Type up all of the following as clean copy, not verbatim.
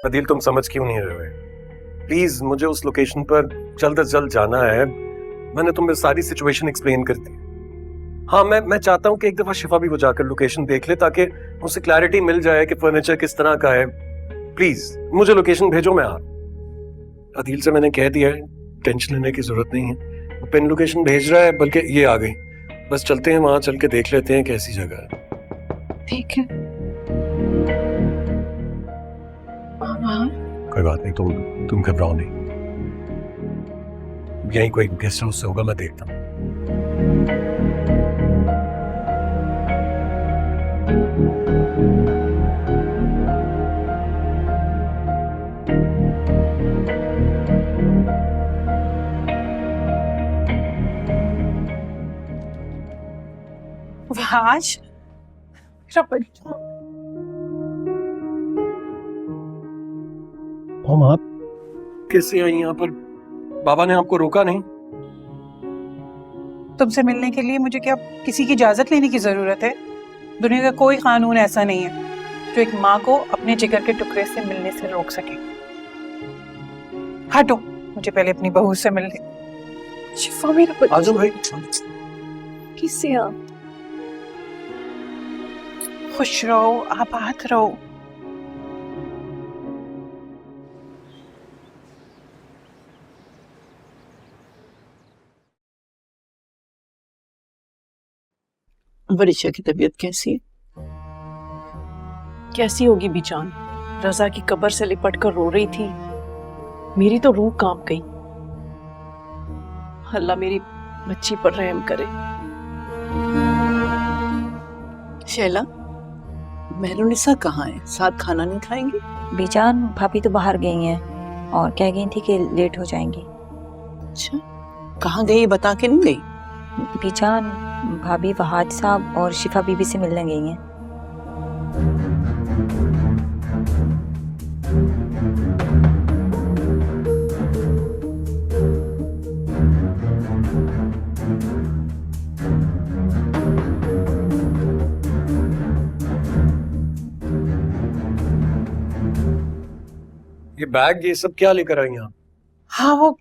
अदील तुम समझ क्यों नहीं रहे? प्लीज मुझे उस लोकेशन पर जल्द से जल्द जाना है। मैंने तुम्हें सारी सिचुएशन एक्सप्लेन कर दी। हाँ, मैं चाहता हूँ कि एक दफा शिफा भी वो जाकर लोकेशन देख ले ताकि उसे क्लैरिटी मिल जाए कि फर्नीचर किस तरह का है। प्लीज मुझे लोकेशन भेजो, मैं आ। अदील से मैंने कह दिया है, टेंशन लेने की जरूरत नहीं है। वो पिन लोकेशन भेज रहा है, बल्कि ये आ गई। बस चलते हैं, वहां चल के देख लेते हैं कैसी जगह है। ठीक है। कोई बात नहीं, तुम घबराओ नहीं। यहीं कोई गेस्ट हाउस से होगा, मैं देखता हूँ। आज हम आप कैसे आई यहाँ पर? बाबा ने आपको रोका नहीं? तुमसे मिलने के लिए मुझे क्या किसी की इजाजत लेने की जरूरत है? दुनिया का कोई कानून ऐसा नहीं है जो एक माँ को अपने जिगर के टुकड़े से मिलने से रोक सके। हटो, मुझे पहले अपनी बहू से मिलने। शिफा मेरा बच्चा। आजम भाई, किससे आप? खुश रहो, आबाद रहो। वरिशा की तबीयत कैसी है? कैसी होगी बीजान? रजा की कब्र से लिपट कर रो रही थी। मेरी तो रूह कांप गई। अल्लाह मेरी बच्ची पर रहम करे। शैला, मेहरुनिसा कहाँ है? साथ खाना नहीं खाएंगी? बीजान भाभी तो बाहर गई हैं और कह गई थी कि लेट हो जाएंगी। अच्छा, कहाँ गई बता के नहीं गई? बीजान भाभी वहाज साहब और शिफा बीबी से मिलने गई हैं। ये बैग ये सब क्या लेकर आई आप? हाँ, वो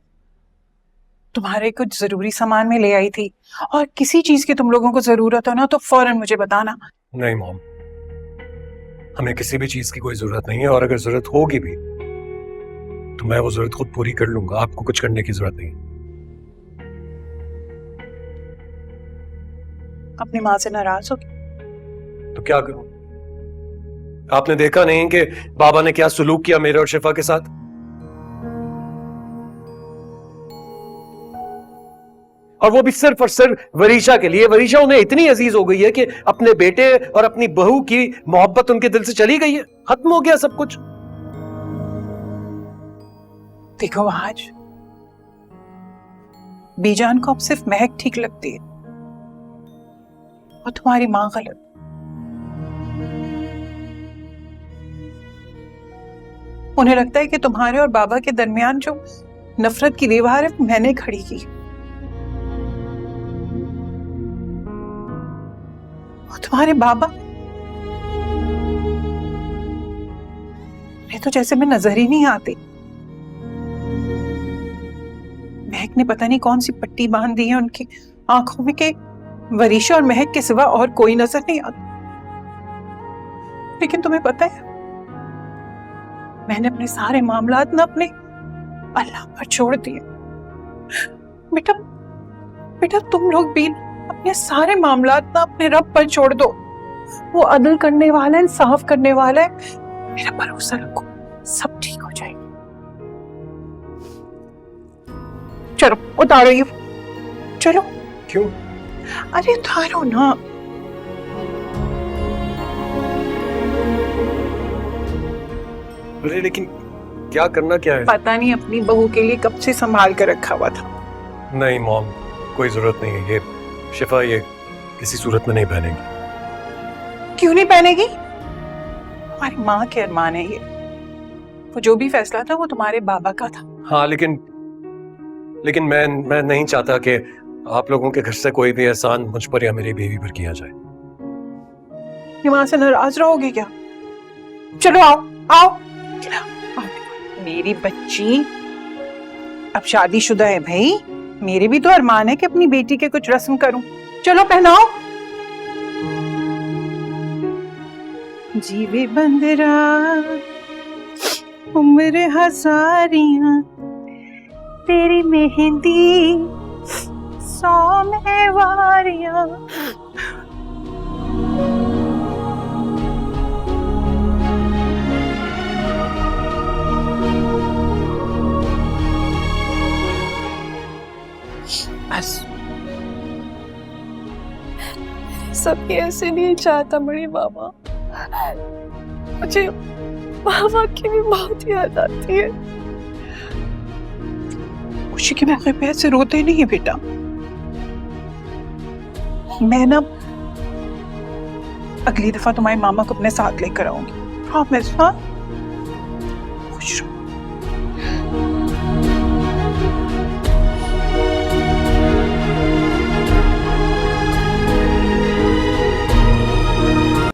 तुम्हारे कुछ जरूरी सामान में ले आई थी, और किसी चीज की तुम लोगों को जरूरत हो ना तो फौरन मुझे बताना। नहीं मॉम, हमें किसी भी चीज की कोई जरूरत नहीं है, और अगर जरूरत होगी भी तो मैं वो जरूरत खुद पूरी कर लूंगा। आपको कुछ करने की जरूरत नहीं। अपनी माँ से नाराज हो? तो क्या करूं? आपने देखा नहीं कि बाबा ने क्या सुलूक किया मेरे और शिफा के साथ? और वो भी सिर्फ और सिर्फ वरीशा के लिए। वरीशा उन्हें इतनी अजीज हो गई है कि अपने बेटे और अपनी बहू की मोहब्बत उनके दिल से चली गई है। खत्म हो गया सब कुछ। देखो आज बीजान को अब सिर्फ महक ठीक लगती है और तुम्हारी माँ गलत। उन्हें लगता है कि तुम्हारे और बाबा के दरमियान जो नफरत की दीवार है मैंने खड़ी की। और तुम्हारे बाबा उन्हें तो जैसे मैं नजर ही नहीं आती। महक ने पता नहीं कौन सी पट्टी बांध दी है उनकी आंखों में कि वरीशा और महक के सिवा और कोई नजर नहीं आता। लेकिन तुम्हें पता है, मैंने अपने सारे मामलात ना अपने अल्लाह पर छोड़ दिए। बेटा बेटा तुम लोग भी अपने सारे मामलात ना अपने रब पर छोड़ दो। वो अदल करने वाला है, इंसाफ करने वाला है। मेरा भरोसा रखो, सब ठीक हो जाएगा। चलो उतारो ये, चलो। क्यों? अरे उतारो ना। अरे लेकिन क्या करना क्या है? पता नहीं अपनी बहू के लिए कब से संभाल कर रखा हुआ था। नहीं मॉम, कोई जरूरत नहीं है। ये शिफा ये किसी सूरत में नहीं पहनेगी। क्यों नहीं पहनेगी? हमारी माँ के अरमान है ये। वो जो भी फैसला था वो तुम्हारे बाबा का था। हाँ लेकिन मैं नहीं चाहता कि आप लोगों के घर से कोई भी एहसान मुझ पर या मेरी बीवी पर किया जाए। माँ से नाराज रहोगे क्या? चलो आओ आओ, चलो आओ। मेरी बच्ची अब शादीशुदा है भाई, मेरे भी तो अरमान है कि अपनी बेटी के कुछ रस्म करूं। चलो पहनाओ। जीवे बंदरा उम्र हजारियां, तेरी मेहंदी 100 महवारियां। बस सब ये ऐसे नहीं चाहता बड़ी मामा, मुझे मामा की भी बहुत याद आती है। खुशी के मौके पे ऐसे रोते नहीं है बेटा। मैं ना अगली दफा तुम्हारे मामा को अपने साथ लेकर आऊंगी। हाँ मैं खुश रहो।